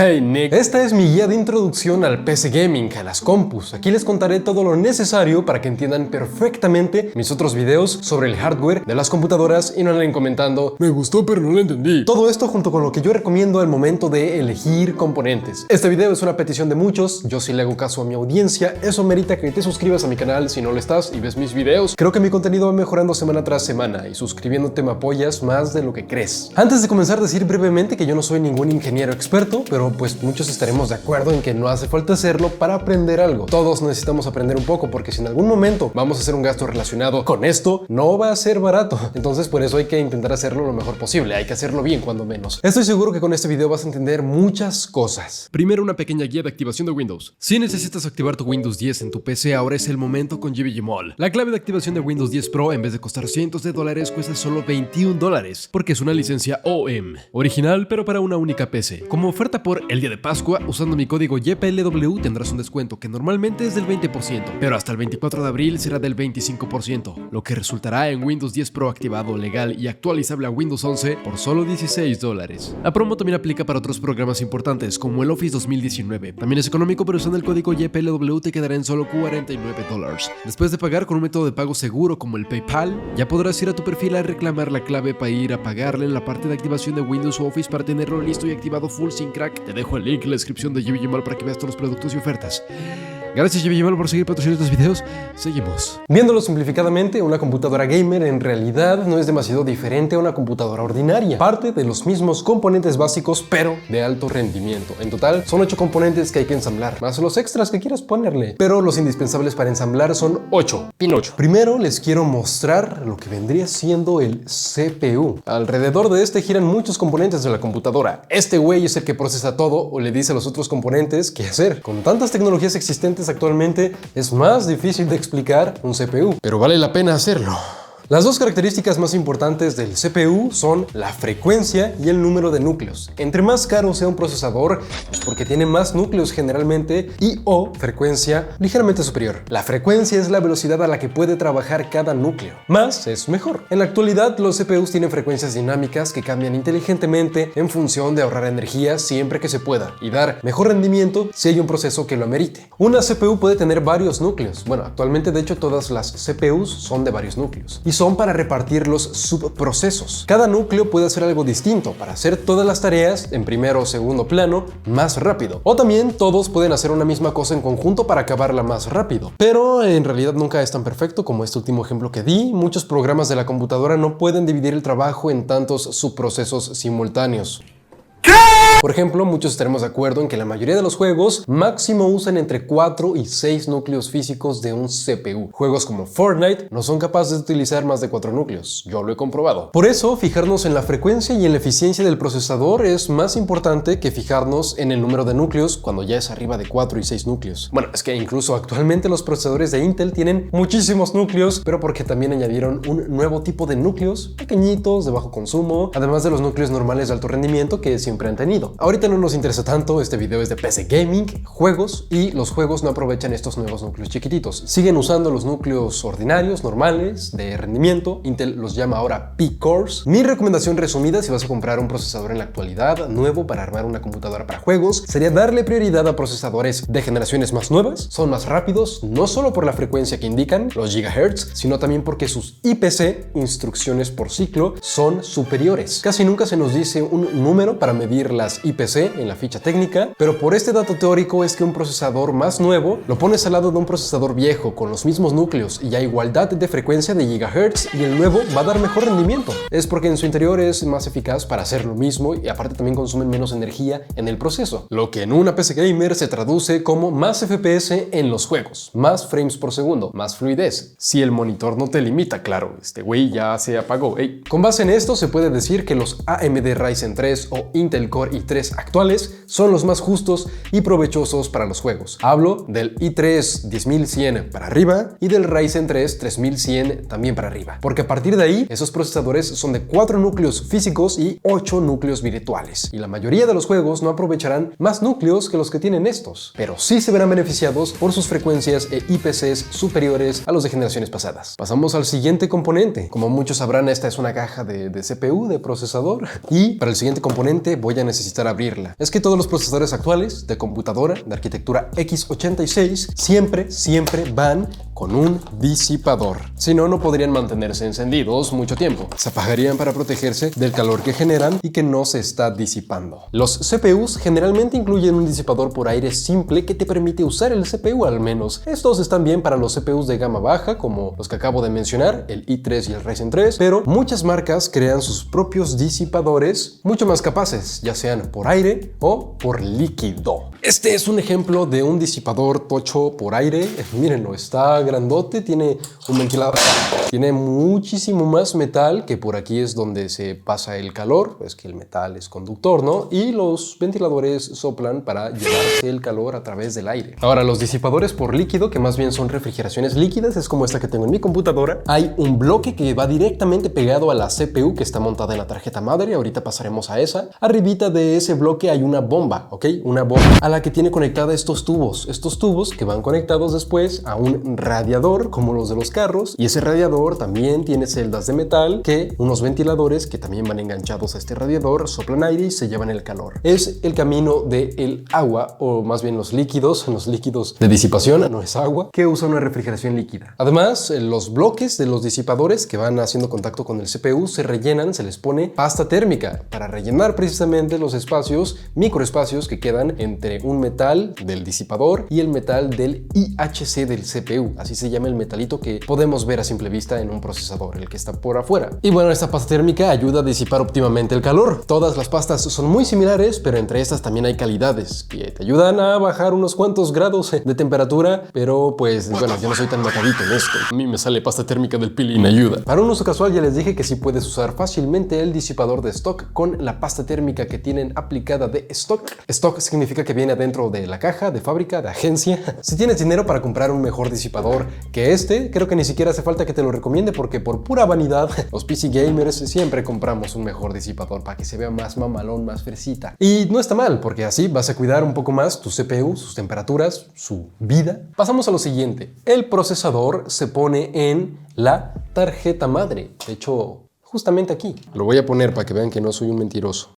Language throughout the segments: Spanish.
Hey Nick, esta es mi guía de introducción al PC Gaming, a las compus. Aquí les contaré todo lo necesario para que entiendan perfectamente mis otros videos sobre el hardware de las computadoras y no anden comentando "me gustó pero no lo entendí". Todo esto junto con lo que yo recomiendo al momento de elegir componentes. Este video es una petición de muchos, yo sí le hago caso a mi audiencia, eso merita que te suscribas a mi canal si no lo estás y ves mis videos. Creo que mi contenido va mejorando semana tras semana y suscribiéndote me apoyas más de lo que crees. Antes de comenzar, decir brevemente que yo no soy ningún ingeniero experto, pero pues muchos estaremos de acuerdo en que no hace falta hacerlo para aprender algo. Todos necesitamos aprender un poco porque si en algún momento vamos a hacer un gasto relacionado con esto, no va a ser barato. Entonces por eso hay que intentar hacerlo lo mejor posible, hay que hacerlo bien cuando menos. Estoy seguro que con este video vas a entender muchas cosas. Primero, una pequeña guía de activación de Windows. Si necesitas activar tu Windows 10 en tu PC, ahora es el momento con GBGMall. La clave de activación de Windows 10 Pro, en vez de costar cientos de dólares, cuesta solo $21, porque es una licencia OEM, original pero para una única PC. Como oferta por el día de Pascua, usando mi código YPLW tendrás un descuento que normalmente es del 20%, pero hasta el 24 de abril será del 25%, lo que resultará en Windows 10 Pro activado, legal y actualizable a Windows 11 por solo $16. La promo también aplica para otros programas importantes como el Office 2019. También es económico, pero usando el código YPLW te quedará en solo $49. Después de pagar con un método de pago seguro como el PayPal, ya podrás ir a tu perfil a reclamar la clave para ir a pagarle en la parte de activación de Windows o Office para tenerlo listo y activado full sin crack. Te dejo el link en la descripción de GBGMall para que veas todos los productos y ofertas. Gracias GBGMall por seguir patrocinando estos videos. Seguimos. Viéndolo simplificadamente, una computadora gamer en realidad no es demasiado diferente a una computadora ordinaria. Parte de los mismos componentes básicos, pero de alto rendimiento. En total, son 8 componentes que hay que ensamblar, más los extras que quieras ponerle. Pero los indispensables para ensamblar son 8. Pinocho. Primero les quiero mostrar lo que vendría siendo el CPU. Alrededor de este giran muchos componentes de la computadora. Este güey es el que procesa todo o le dice a los otros componentes qué hacer. Con tantas tecnologías existentes actualmente, es más difícil de explicar un CPU, pero vale la pena hacerlo. Las dos características más importantes del CPU son la frecuencia y el número de núcleos. Entre más caro sea un procesador, pues porque tiene más núcleos generalmente y o frecuencia ligeramente superior. La frecuencia es la velocidad a la que puede trabajar cada núcleo. Más es mejor. En la actualidad, los CPUs tienen frecuencias dinámicas que cambian inteligentemente en función de ahorrar energía siempre que se pueda y dar mejor rendimiento si hay un proceso que lo amerite. Una CPU puede tener varios núcleos. Bueno, actualmente de hecho todas las CPUs son de varios núcleos y son para repartir los subprocesos. Cada núcleo puede hacer algo distinto para hacer todas las tareas en primero o segundo plano más rápido. O también todos pueden hacer una misma cosa en conjunto para acabarla más rápido. Pero en realidad nunca es tan perfecto como este último ejemplo que di. Muchos programas de la computadora no pueden dividir el trabajo en tantos subprocesos simultáneos. Por ejemplo, muchos estaremos de acuerdo en que la mayoría de los juegos máximo usan entre 4 y 6 núcleos físicos de un CPU. Juegos como Fortnite no son capaces de utilizar más de 4 núcleos, yo lo he comprobado. Por eso, fijarnos en la frecuencia y en la eficiencia del procesador es más importante que fijarnos en el número de núcleos cuando ya es arriba de 4 y 6 núcleos. Bueno, es que incluso actualmente los procesadores de Intel tienen muchísimos núcleos, pero porque también añadieron un nuevo tipo de núcleos pequeñitos, de bajo consumo, además de los núcleos normales de alto rendimiento que siempre han tenido. Ahorita no nos interesa tanto, este video es de PC Gaming, juegos, y los juegos no aprovechan estos nuevos núcleos chiquititos. Siguen usando los núcleos ordinarios, normales, de rendimiento. Intel los llama ahora P-Cores. Mi recomendación resumida si vas a comprar un procesador en la actualidad nuevo para armar una computadora para juegos sería darle prioridad a procesadores de generaciones más nuevas. Son más rápidos, no solo por la frecuencia que indican, los gigahertz, sino también porque sus IPC, instrucciones por ciclo, son superiores. Casi nunca se nos dice un número para medir las IPC en la ficha técnica, pero por este dato teórico es que un procesador más nuevo lo pones al lado de un procesador viejo con los mismos núcleos y a igualdad de frecuencia de gigahertz y el nuevo va a dar mejor rendimiento. Es porque en su interior es más eficaz para hacer lo mismo y aparte también consumen menos energía en el proceso, lo que en una PC gamer se traduce como más FPS en los juegos, más frames por segundo, más fluidez. Si el monitor no te limita, claro, este güey ya se apagó. Ey. Con base en esto se puede decir que los AMD Ryzen 3 o Intel Core i3 actuales son los más justos y provechosos para los juegos. Hablo del i3 10100 para arriba y del Ryzen 3 3100 también para arriba, porque a partir de ahí esos procesadores son de 4 núcleos físicos y 8 núcleos virtuales, y la mayoría de los juegos no aprovecharán más núcleos que los que tienen estos, pero sí se verán beneficiados por sus frecuencias e IPCs superiores a los de generaciones pasadas. Pasamos al siguiente componente. Como muchos sabrán, esta es una caja de CPU, de procesador, y para el siguiente componente voy a necesitar necesitar abrirla. Es que todos los procesadores actuales de computadora de arquitectura x86 siempre van con un disipador. Si no, no podrían mantenerse encendidos mucho tiempo. Se apagarían para protegerse del calor que generan y que no se está disipando. Los CPUs generalmente incluyen un disipador por aire simple que te permite usar el CPU al menos. Estos están bien para los CPUs de gama baja, como los que acabo de mencionar, el i3 y el Ryzen 3, pero muchas marcas crean sus propios disipadores mucho más capaces, ya sean por aire o por líquido. Este es un ejemplo de un disipador tocho por aire. Mírenlo, está grandote, tiene un ventilador, tiene muchísimo más metal, que por aquí es donde se pasa el calor, es que el metal es conductor, ¿no? Y los ventiladores soplan para llevarse el calor a través del aire. Ahora, los disipadores por líquido, que más bien son refrigeraciones líquidas, es como esta que tengo en mi computadora. Hay un bloque que va directamente pegado a la CPU que está montada en la tarjeta madre, ahorita pasaremos a esa. Arribita de ese bloque hay una bomba, ¿ok? Una bomba a la que tiene conectada estos tubos que van conectados después a un radiador como los de los carros, y ese radiador también tiene celdas de metal que unos ventiladores que también van enganchados a este radiador soplan aire y se llevan el calor. Es el camino del agua, o más bien los líquidos de disipación, no es agua, que usa una refrigeración líquida. Además, los bloques de los disipadores que van haciendo contacto con el CPU se rellenan, se les pone pasta térmica para rellenar precisamente los espacios, microespacios que quedan entre un metal del disipador y el metal del IHC del CPU. Así se llama el metalito que podemos ver a simple vista en un procesador, el que está por afuera. Y bueno, esta pasta térmica ayuda a disipar óptimamente el calor. Todas las pastas son muy similares, pero entre estas también hay calidades que te ayudan a bajar unos cuantos grados de temperatura, pero pues bueno, yo no soy tan matadito en esto. A mí me sale pasta térmica del Pili y me ayuda. Para un uso casual ya les dije que sí puedes usar fácilmente el disipador de stock con la pasta térmica que tienen aplicada de stock. Stock significa que viene adentro de la caja, de fábrica, de agencia. Si tienes dinero para comprar un mejor disipador que este, creo que ni siquiera hace falta que te lo recomiende, porque por pura vanidad los PC gamers siempre compramos un mejor disipador para que se vea más mamalón, más fresita. Y no está mal, porque así vas a cuidar un poco más tu CPU, sus temperaturas, su vida. Pasamos a lo siguiente. El procesador se pone en la tarjeta madre. De hecho, justamente aquí. Lo voy a poner para que vean que no soy un mentiroso.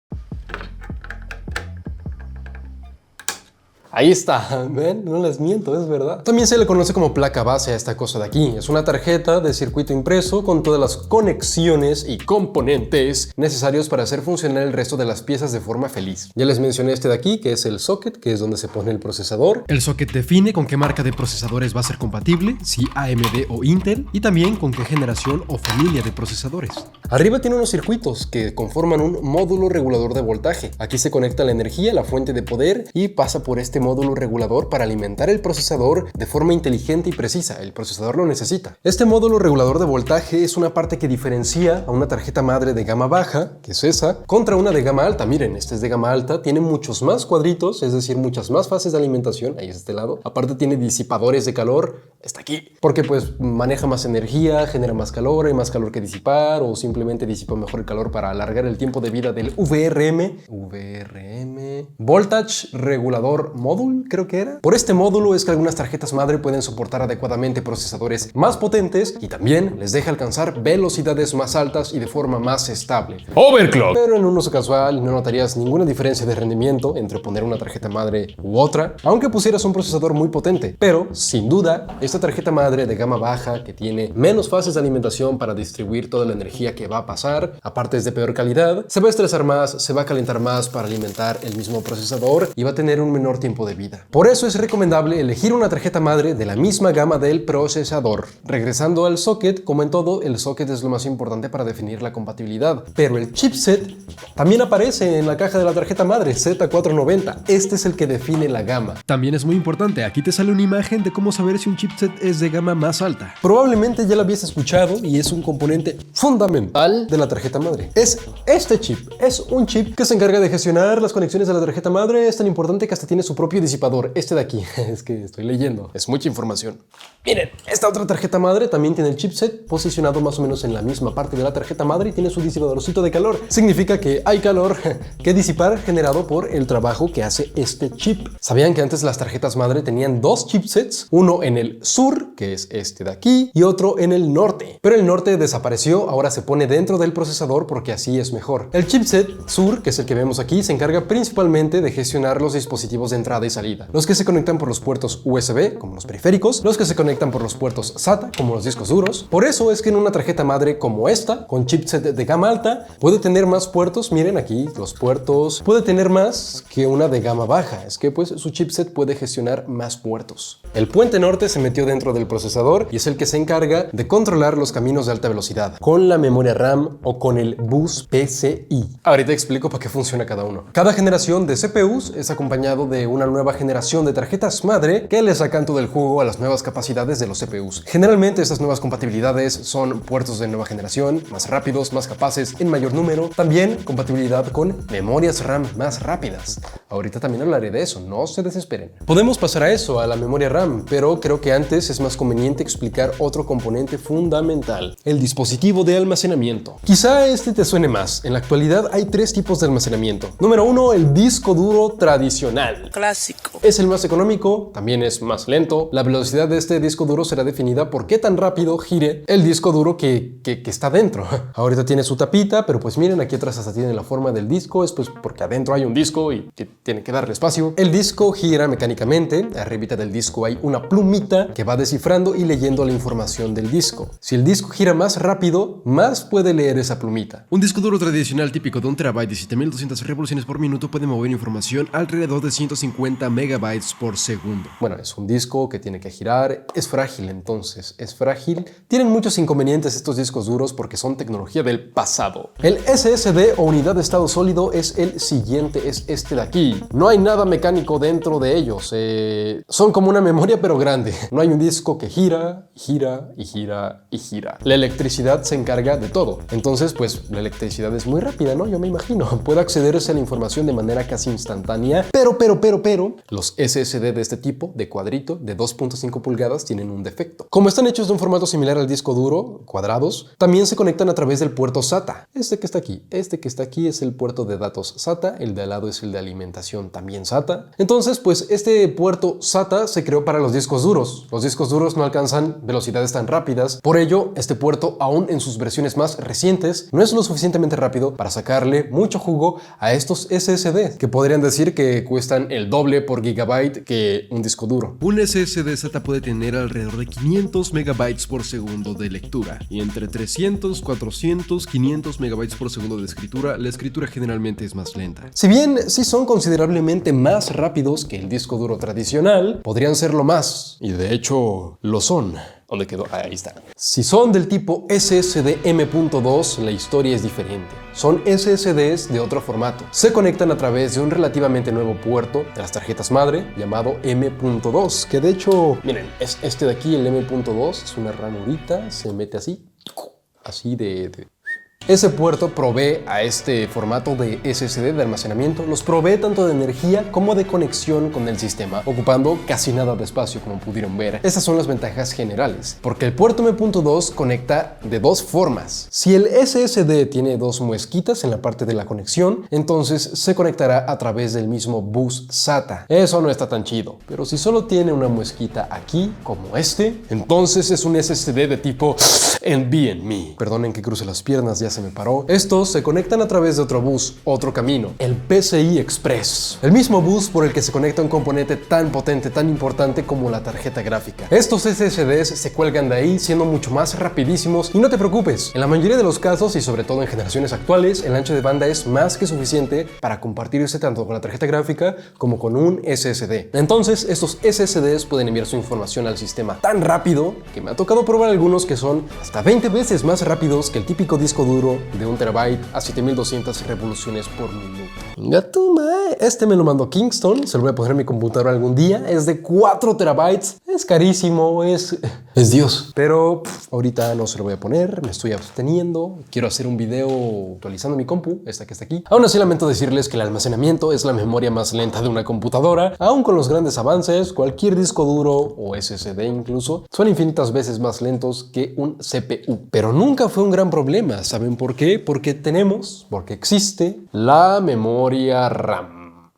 Ahí está, ¿ven? No les miento, es verdad. También se le conoce como placa base a esta cosa de aquí. Es una tarjeta de circuito impreso con todas las conexiones y componentes necesarios para hacer funcionar el resto de las piezas de forma feliz. Ya les mencioné este de aquí, que es el socket, que es donde se pone el procesador. El socket define con qué marca de procesadores va a ser compatible, si AMD o Intel, y también con qué generación o familia de procesadores. Arriba tiene unos circuitos que conforman un módulo regulador de voltaje. Aquí se conecta la energía, la fuente de poder, y pasa por este módulo regulador para alimentar el procesador de forma inteligente y precisa. El procesador lo necesita. Este módulo regulador de voltaje es una parte que diferencia a una tarjeta madre de gama baja, que es esa, contra una de gama alta. Miren, este es de gama alta, tiene muchos más cuadritos, es decir, muchas más fases de alimentación. Ahí es este lado. Aparte tiene disipadores de calor, está aquí, porque pues maneja más energía, genera más calor, hay más calor que disipar, o simplemente disipa mejor el calor para alargar el tiempo de vida del VRM, Voltage Regulador Module, creo que era. Por este módulo es que algunas tarjetas madre pueden soportar adecuadamente procesadores más potentes, y también les deja alcanzar velocidades más altas y de forma más estable. ¡Overclock! Pero en un uso casual no notarías ninguna diferencia de rendimiento entre poner una tarjeta madre u otra, aunque pusieras un procesador muy potente. Pero, sin duda, esta tarjeta madre de gama baja, que tiene menos fases de alimentación para distribuir toda la energía que va a pasar, aparte es de peor calidad, se va a estresar más, se va a calentar más para alimentar el mismo procesador y va a tener un menor tiempo de vida. Por eso es recomendable elegir una tarjeta madre de la misma gama del procesador. Regresando al socket, como en todo, el socket es lo más importante para definir la compatibilidad, pero el chipset también aparece en la caja de la tarjeta madre Z490. Este es el que define la gama. También es muy importante, aquí te sale una imagen de cómo saber si un chipset es de gama más alta. Probablemente ya lo habías escuchado y es un componente fundamental de la tarjeta madre. Es este chip, es un chip que se encarga de gestionar las conexiones de la tarjeta madre. Es tan importante que hasta tiene su propia propio disipador, este de aquí. Es que estoy leyendo, es mucha información. Miren, esta otra tarjeta madre también tiene el chipset posicionado más o menos en la misma parte de la tarjeta madre y tiene su disipadorcito de calor. Significa que hay calor que disipar generado por el trabajo que hace este chip. ¿Sabían que antes las tarjetas madre tenían dos chipsets? Uno en el sur, que es este de aquí, y otro en el norte. Pero el norte desapareció, ahora se pone dentro del procesador porque así es mejor. El chipset sur, que es el que vemos aquí, se encarga principalmente de gestionar los dispositivos de entrada y salida. Los que se conectan por los puertos USB, como los periféricos, los que se conectan por los puertos SATA, como los discos duros. Por eso es que en una tarjeta madre como esta, con chipset de gama alta, puede tener más puertos. Miren aquí los puertos, puede tener más que una de gama baja. Es que pues su chipset puede gestionar más puertos. El puente norte se metió dentro del procesador y es el que se encarga de controlar los caminos de alta velocidad con la memoria RAM o con el bus PCI. Ahorita explico para qué funciona cada uno. Cada generación de CPUs es acompañado de una nueva generación de tarjetas madre que le sacan todo el jugo a las nuevas capacidades de los CPUs. Generalmente estas nuevas compatibilidades son puertos de nueva generación, más rápidos, más capaces, en mayor número. También compatibilidad con memorias RAM más rápidas. Ahorita también hablaré de eso, no se desesperen. Podemos pasar a eso, a la memoria RAM, pero creo que antes es más conveniente explicar otro componente fundamental, el dispositivo de almacenamiento. Quizá este te suene más. En la actualidad hay tres tipos de almacenamiento. Número uno, el disco duro tradicional. Clásico. Es el más económico, también es más lento. La velocidad de este disco duro será definida por qué tan rápido gire el disco duro que está dentro. Ahorita tiene su tapita, pero pues miren, aquí atrás hasta tiene la forma del disco. Es pues porque adentro hay un disco y que tiene que darle espacio. El disco gira mecánicamente. Arribita del disco hay una plumita que va descifrando y leyendo la información del disco. Si el disco gira más rápido, más puede leer esa plumita. Un disco duro tradicional típico de 1 TB de 7200 revoluciones por minuto puede mover información alrededor de 150 megabytes por segundo. Bueno, es un disco que tiene que girar. Es frágil, entonces, es frágil. Tienen muchos inconvenientes estos discos duros porque son tecnología del pasado. El SSD o unidad de estado sólido es el siguiente, es este de aquí. No hay nada mecánico dentro de ellos. Son como una memoria pero grande. No hay un disco que gira, gira y gira y gira. La electricidad se encarga de todo. Entonces, pues, la electricidad es muy rápida, ¿no? Yo me imagino. Puede accederse a la información de manera casi instantánea. Pero, los SSD de este tipo, de cuadrito, de 2.5 pulgadas, tienen un defecto. Como están hechos de un formato similar al disco duro, cuadrados, también se conectan a través del puerto SATA. Este que está aquí es el puerto de datos SATA, el de al lado es el de alimentación también SATA. Entonces, pues este puerto SATA se creó para los discos duros. Los discos duros no alcanzan velocidades tan rápidas. Por ello, este puerto, aún en sus versiones más recientes, no es lo suficientemente rápido para sacarle mucho jugo a estos SSD, que podrían decir que cuestan el doble por gigabyte que un disco duro. Un SSD SATA puede tener alrededor de 500 megabytes por segundo de lectura y entre 300, 400, 500 megabytes por segundo de escritura. La escritura generalmente es más lenta. Si bien sí son considerablemente más rápidos que el disco duro tradicional, podrían serlo más, y de hecho lo son. ¿Dónde quedó? Ahí está. Si son del tipo SSD M.2, la historia es diferente. Son SSDs de otro formato. Se conectan a través de un relativamente nuevo puerto de las tarjetas madre llamado M.2, que de hecho, miren, es este de aquí, el M.2, es una ranurita, se mete así de... Ese puerto provee a este formato de SSD de almacenamiento, los provee tanto de energía como de conexión con el sistema, ocupando casi nada de espacio, como pudieron ver. Estas son las ventajas generales, porque el puerto M.2 conecta de dos formas. Si el SSD tiene dos muesquitas en la parte de la conexión, entonces se conectará a través del mismo bus SATA. Eso no está tan chido, pero si solo tiene una muesquita aquí, como este, entonces es un SSD de tipo NVMe. Perdonen que cruce las piernas, ya se me paró. Estos se conectan a través de otro bus, otro camino, el PCI Express, el mismo bus por el que se conecta un componente tan potente, tan importante como la tarjeta gráfica. Estos SSDs se cuelgan de ahí siendo mucho más rapidísimos y no te preocupes, en la mayoría de los casos y sobre todo en generaciones actuales, el ancho de banda es más que suficiente para compartirse tanto con la tarjeta gráfica como con un SSD. Entonces estos SSDs pueden enviar su información al sistema tan rápido que me ha tocado probar algunos que son hasta 20 veces más rápidos que el típico disco duro de 1 TB a 7200 revoluciones por minuto. Este me lo mandó Kingston, se lo voy a poner en mi computadora algún día, es de 4 TB. Es carísimo, es Dios. Pero ahorita no se lo voy a poner, me estoy absteniendo. Quiero hacer un video actualizando mi compu, esta que está aquí. Aún así lamento decirles que el almacenamiento es la memoria más lenta de una computadora. Aún con los grandes avances, cualquier disco duro o SSD incluso son infinitas veces más lentos que un CPU. Pero nunca fue un gran problema. ¿Saben por qué? Porque existe la memoria RAM.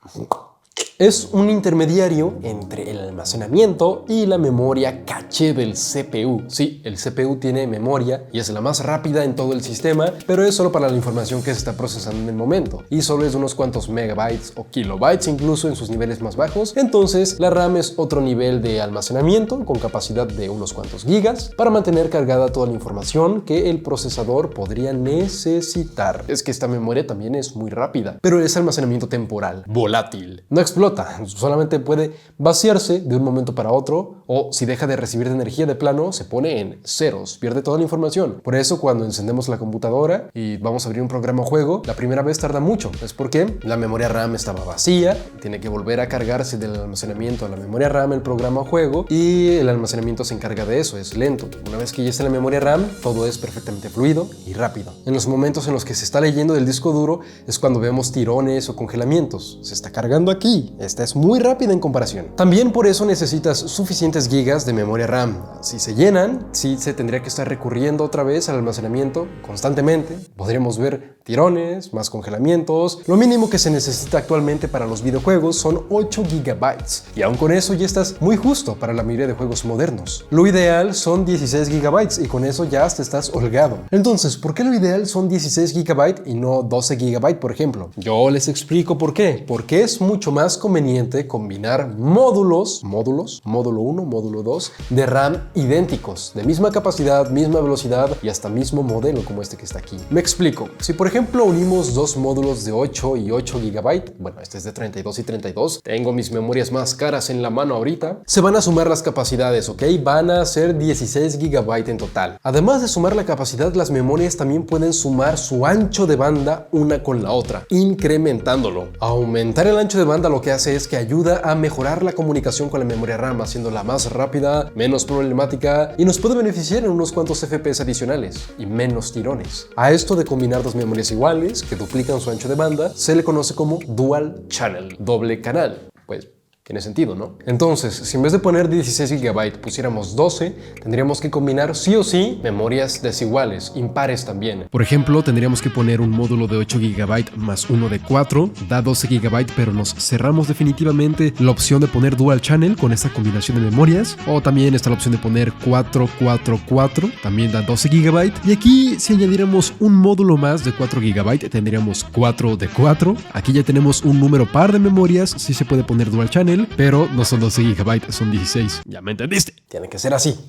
Es un intermediario entre el almacenamiento y la memoria caché del CPU. Sí, el CPU tiene memoria y es la más rápida en todo el sistema, pero es solo para la información que se está procesando en el momento y solo es de unos cuantos megabytes o kilobytes incluso en sus niveles más bajos. Entonces la RAM es otro nivel de almacenamiento con capacidad de unos cuantos gigas para mantener cargada toda la información que el procesador podría necesitar. Es que esta memoria también es muy rápida, pero es almacenamiento temporal, volátil. No explota, solamente puede vaciarse de un momento para otro o si deja de recibir energía de plano se pone en ceros, pierde toda la información. Por eso cuando encendemos la computadora y vamos a abrir un programa o juego, la primera vez tarda mucho. Es porque la memoria RAM estaba vacía, tiene que volver a cargarse del almacenamiento a la memoria RAM el programa o juego y el almacenamiento se encarga de eso, es lento. Una vez que ya está en la memoria RAM, todo es perfectamente fluido y rápido. En los momentos en los que se está leyendo del disco duro es cuando vemos tirones o congelamientos. Se está cargando aquí. Esta es muy rápida en comparación. También por eso necesitas suficientes gigas de memoria RAM. Si se llenan, sí se tendría que estar recurriendo otra vez al almacenamiento constantemente. Podríamos ver tirones, más congelamientos. Lo mínimo que se necesita actualmente para los videojuegos son 8 gigabytes. Y aun con eso ya estás muy justo para la mayoría de juegos modernos. Lo ideal son 16 gigabytes y con eso ya te estás holgado. Entonces, ¿por qué lo ideal son 16 gigabytes y no 12 gigabytes, por ejemplo? Yo les explico por qué. Porque es mucho más conveniente combinar módulo 1, módulo 2, de RAM idénticos, de misma capacidad, misma velocidad y hasta mismo modelo como este que está aquí. Me explico. Si por ejemplo unimos dos módulos de 8 y 8 GB, bueno, este es de 32 y 32, tengo mis memorias más caras en la mano ahorita, se van a sumar las capacidades, ¿ok? Van a ser 16 GB en total. Además de sumar la capacidad, las memorias también pueden sumar su ancho de banda una con la otra, incrementándolo. Aumentar el ancho de banda lo que hace es que ayuda a mejorar la comunicación con la memoria RAM, haciéndola más rápida, menos problemática y nos puede beneficiar en unos cuantos FPS adicionales y menos tirones. A esto de combinar dos memorias iguales que duplican su ancho de banda se le conoce como Dual Channel, doble canal. Pues tiene sentido, ¿no? Entonces, si en vez de poner 16 GB pusiéramos 12, tendríamos que combinar sí o sí memorias desiguales, impares también. Por ejemplo, tendríamos que poner un módulo de 8 GB más uno de 4, da 12 GB, pero nos cerramos definitivamente la opción de poner Dual Channel con esta combinación de memorias. O también está la opción de poner 4, 4, 4, también da 12 GB. Y aquí, si añadiéramos un módulo más de 4 GB, tendríamos 4 de 4. Aquí ya tenemos un número par de memorias, sí se puede poner Dual Channel, pero no son 12 GB, son 16. ¿Ya me entendiste? Tiene que ser así.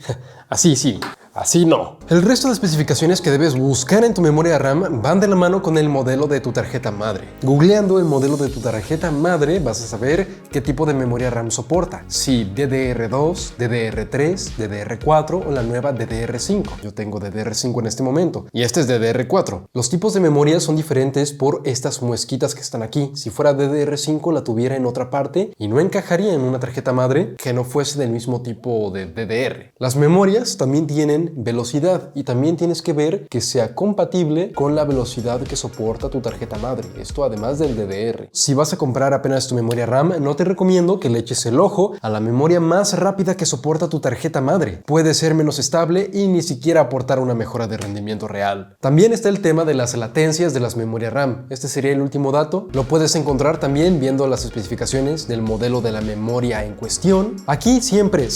Así sí, así no. El resto de especificaciones que debes buscar en tu memoria RAM van de la mano con el modelo de tu tarjeta madre. Googleando el modelo de tu tarjeta madre vas a saber qué tipo de memoria RAM soporta. Si DDR2, DDR3, DDR4 o la nueva DDR5. Yo tengo DDR5 en este momento y este es DDR4. Los tipos de memoria son diferentes por estas muesquitas que están aquí. Si fuera DDR5 la tuviera en otra parte y no encajaría en una tarjeta madre que no fuese del mismo tipo de DDR. Las memorias también tienen velocidad y también tienes que ver que sea compatible con la velocidad que soporta tu tarjeta madre. Esto además del DDR. Si vas a comprar apenas tu memoria RAM, no te recomiendo que le eches el ojo a la memoria más rápida que soporta tu tarjeta madre. Puede ser menos estable y ni siquiera aportar una mejora de rendimiento real. También está el tema de las latencias de las memorias RAM. Este sería el último dato. Lo puedes encontrar también viendo las especificaciones del modelo de la memoria en cuestión. Aquí siempre,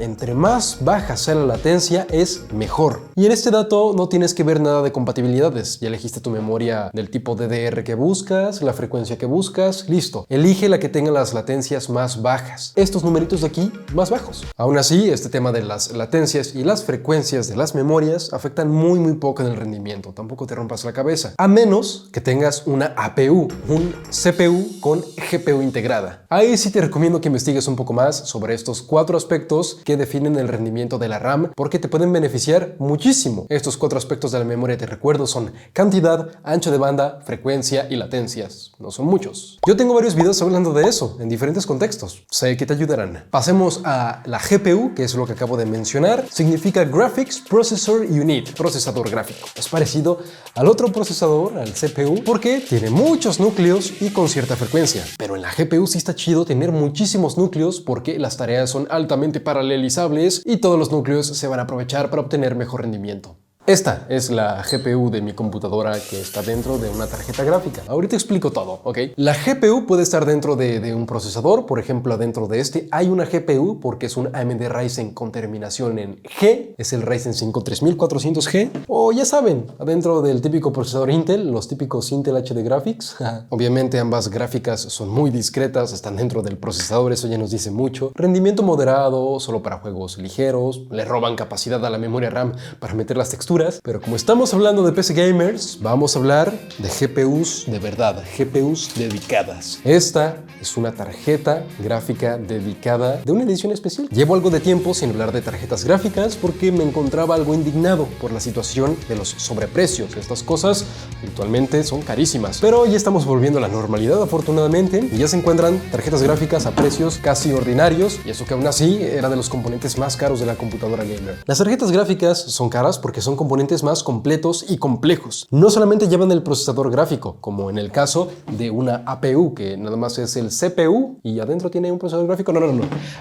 entre más baja sea la latencia es mejor. Y en este dato no tienes que ver nada de compatibilidades. Ya elegiste tu memoria del tipo DDR que buscas, la frecuencia que buscas, listo. Elige la que tenga las latencias más bajas. Estos numeritos de aquí, más bajos. Aún así, este tema de las latencias y las frecuencias de las memorias afectan muy poco en el rendimiento. Tampoco te rompas la cabeza. A menos que tengas una APU, un CPU con GPU integrada. Ahí sí te recomiendo que investigues un poco más sobre estos 4 aspectos que definen el rendimiento de la RAM porque te pueden beneficiar muchísimo. Estos 4 aspectos de la memoria de recuerdo son cantidad, ancho de banda, frecuencia y latencias. No son muchos. Yo tengo varios videos hablando de eso en diferentes contextos. Sé que te ayudarán. Pasemos a la GPU, que es lo que acabo de mencionar. Significa Graphics Processor Unit, procesador gráfico. Es parecido al otro procesador, al CPU, porque tiene muchos núcleos y con cierta frecuencia. Pero en la GPU sí está chido tener muchísimos núcleos porque las tareas son altamente paralelizables y todos los núcleos se van a aprovechar para obtener mejor rendimiento. Esta es la GPU de mi computadora que está dentro de una tarjeta gráfica. Ahorita explico todo, ¿ok? La GPU puede estar dentro de un procesador. Por ejemplo, adentro de este hay una GPU porque es un AMD Ryzen con terminación en G. Es el Ryzen 5 3400G. O ya saben, adentro del típico procesador Intel, los típicos Intel HD Graphics. Obviamente ambas gráficas son muy discretas, están dentro del procesador, eso ya nos dice mucho. Rendimiento moderado, solo para juegos ligeros. Le roban capacidad a la memoria RAM para meter las texturas. Pero como estamos hablando de PC Gamers, vamos a hablar de GPUs de verdad, GPUs dedicadas. Esta es una tarjeta gráfica dedicada de una edición especial. Llevo algo de tiempo sin hablar de tarjetas gráficas porque me encontraba algo indignado por la situación de los sobreprecios. Estas cosas actualmente son carísimas, pero ya estamos volviendo a la normalidad afortunadamente y ya se encuentran tarjetas gráficas a precios casi ordinarios, y eso que aún así era de los componentes más caros de la computadora gamer. Las tarjetas gráficas son caras porque son componentes más completos y complejos. No solamente llevan el procesador gráfico, como en el caso de una APU, que nada más es el CPU y adentro tiene un procesador gráfico. No.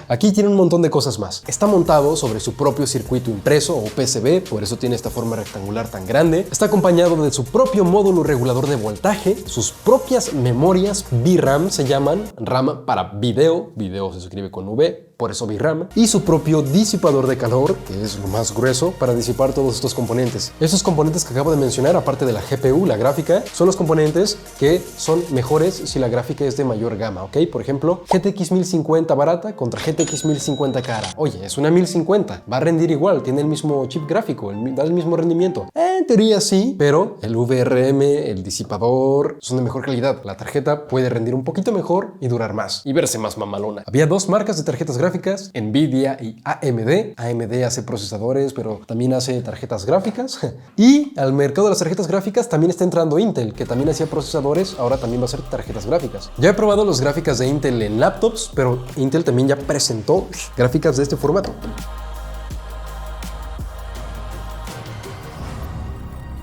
Aquí tiene un montón de cosas más. Está montado sobre su propio circuito impreso o PCB, por eso tiene esta forma rectangular tan grande. Está acompañado de su propio módulo regulador de voltaje, sus propias memorias VRAM se llaman, RAM para video se escribe con V, por eso VRAM, y su propio disipador de calor, que es lo más grueso, para disipar todos estos componentes. Estos componentes que acabo de mencionar, aparte de la GPU, la gráfica, son los componentes que son mejores si la gráfica es de mayor gama, ¿ok? Por ejemplo, GTX 1050 barata contra GTX 1050 cara. Oye, es una 1050, va a rendir igual, tiene el mismo chip gráfico, da el mismo rendimiento. En teoría sí, pero el VRM, el disipador, son de mejor calidad. La tarjeta puede rendir un poquito mejor y durar más, y verse más mamalona. Había dos marcas de tarjetas gráficas, Nvidia y AMD. AMD hace procesadores, pero también hace tarjetas gráficas. Y al mercado de las tarjetas gráficas también está entrando Intel, que también hacía procesadores, ahora también va a hacer tarjetas gráficas. Ya he probado las gráficas de Intel en laptops, pero Intel también ya presentó gráficas de este formato.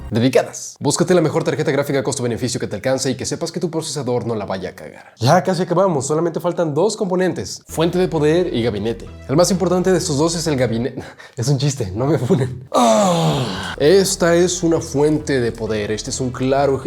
Dedicadas. Búscate la mejor tarjeta gráfica costo-beneficio que te alcance y que sepas que tu procesador no la vaya a cagar. Ya casi acabamos, solamente faltan dos componentes: fuente de poder y gabinete. El más importante de estos dos es el gabinete. Es un chiste, no me funen. Esta es una fuente de poder. Este es un claro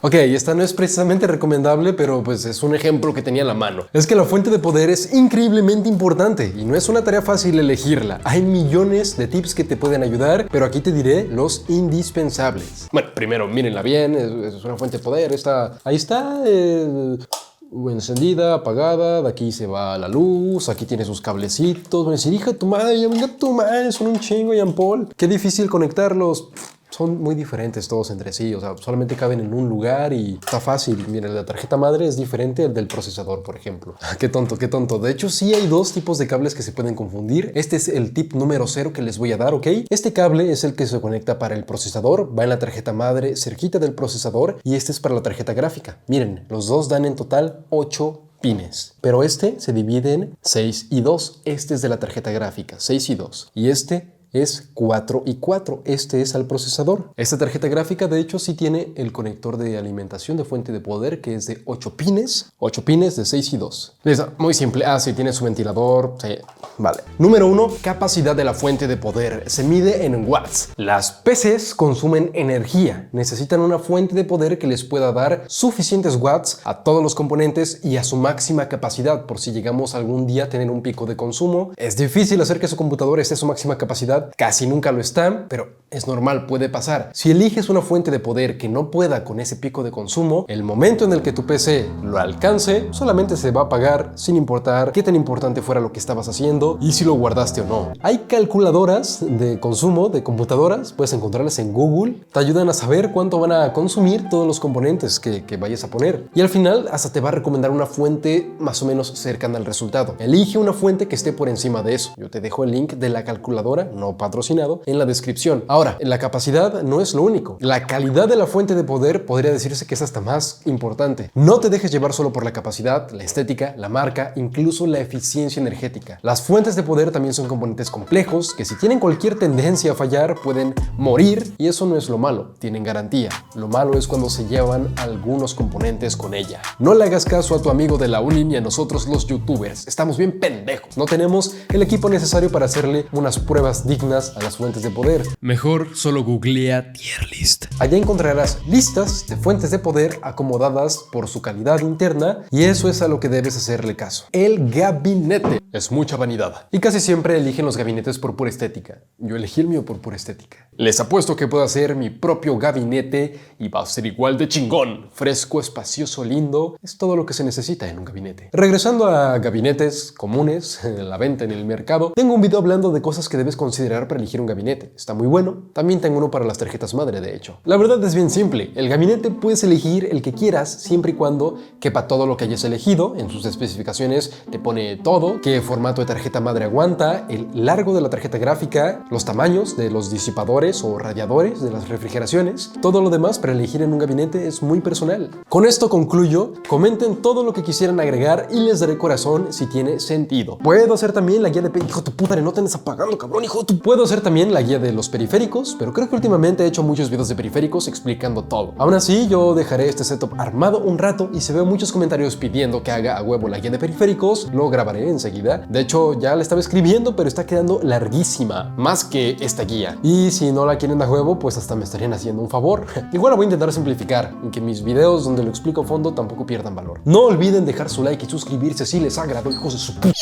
Ok, esta no es precisamente recomendable, pero pues es un ejemplo que tenía a la mano. Es que la fuente de poder es increíblemente importante y no es una tarea fácil elegirla. Hay millones de tips que te pueden ayudar, pero aquí te diré los indispensables. Bueno, primero mírenla bien, es una fuente de poder, ahí está, encendida, apagada, de aquí se va la luz, aquí tiene sus cablecitos. Van a decir, hija, tu madre, ya venga tu madre, son un chingo, Jean Paul. Qué difícil conectarlos. Son muy diferentes todos entre sí, o sea, solamente caben en un lugar y está fácil. Miren, la tarjeta madre es diferente al del procesador, por ejemplo. Qué tonto, qué tonto. De hecho, sí hay dos tipos de cables que se pueden confundir. Este es el tip número 0 que les voy a dar, ¿ok? Este cable es el que se conecta para el procesador, va en la tarjeta madre cerquita del procesador, y este es para la tarjeta gráfica. Miren, los dos dan en total 8 pines, pero este se divide en 6 y 2. Este es de la tarjeta gráfica, 6 y 2. Y este es 4 y 4. Este es al procesador. Esta tarjeta gráfica, de hecho, sí tiene el conector de alimentación de fuente de poder, que es de 8 pines. 8 pines de 6 y 2. Muy simple. Sí, tiene su ventilador. Sí, vale. Número 1. Capacidad de la fuente de poder. Se mide en watts. Las PCs consumen energía. Necesitan una fuente de poder que les pueda dar suficientes watts a todos los componentes y a su máxima capacidad, por si llegamos algún día a tener un pico de consumo. Es difícil hacer que su computadora esté a su máxima capacidad capacidad, casi nunca lo están, pero es normal, puede pasar. Si eliges una fuente de poder que no pueda con ese pico de consumo, el momento en el que tu PC lo alcance, solamente se va a apagar sin importar qué tan importante fuera lo que estabas haciendo y si lo guardaste o no. Hay calculadoras de consumo de computadoras, puedes encontrarlas en Google, te ayudan a saber cuánto van a consumir todos los componentes que vayas a poner. Y al final hasta te va a recomendar una fuente más o menos cercana al resultado. Elige una fuente que esté por encima de eso. Yo te dejo el link de la calculadora, no patrocinado, en la descripción. Ahora, la capacidad no es lo único. La calidad de la fuente de poder podría decirse que es hasta más importante. No te dejes llevar solo por la capacidad, la estética, la marca, incluso la eficiencia energética. Las fuentes de poder también son componentes complejos que si tienen cualquier tendencia a fallar pueden morir y eso no es lo malo, tienen garantía. Lo malo es cuando se llevan algunos componentes con ella. No le hagas caso a tu amigo de la uni ni a nosotros los youtubers. Estamos bien pendejos. No tenemos el equipo necesario para hacerle unas pruebas dignas a las fuentes de poder. Mejor solo googlea tier list. Allá encontrarás listas de fuentes de poder acomodadas por su calidad interna y eso es a lo que debes hacerle caso. El gabinete es mucha vanidad y casi siempre eligen los gabinetes por pura estética. Yo elegí el mío por pura estética. Les apuesto que puedo hacer mi propio gabinete y va a ser igual de chingón. Fresco, espacioso, lindo. Es todo lo que se necesita en un gabinete. Regresando a gabinetes comunes, la venta en el mercado, tengo un video hablando de cosas que debes considerar para elegir un gabinete. Está muy bueno. También tengo uno para las tarjetas madre, de hecho. La verdad es bien simple. El gabinete puedes elegir el que quieras siempre y cuando quepa todo lo que hayas elegido. En sus especificaciones te pone todo, qué formato de tarjeta madre aguanta, el largo de la tarjeta gráfica, los tamaños de los disipadores o radiadores de las refrigeraciones. Todo lo demás para elegir en un gabinete es muy personal. Con esto concluyo. Comenten todo lo que quisieran agregar y les daré corazón si tiene sentido. Puedo hacer también la guía de... Hijo de tu puta, no te andes apagando, cabrón, hijo de tu... Puedo hacer también la guía de los periféricos, pero creo que últimamente he hecho muchos videos de periféricos explicando todo. Aún así, yo dejaré este setup armado un rato y si veo muchos comentarios pidiendo que haga a huevo la guía de periféricos, lo grabaré enseguida. De hecho, ya la estaba escribiendo, pero está quedando larguísima, más que esta guía. Y si no la quieren a huevo, pues hasta me estarían haciendo un favor. Igual voy a intentar simplificar, y que mis videos donde lo explico a fondo tampoco pierdan valor. No olviden dejar su like y suscribirse si les agradó, hijos de su puta.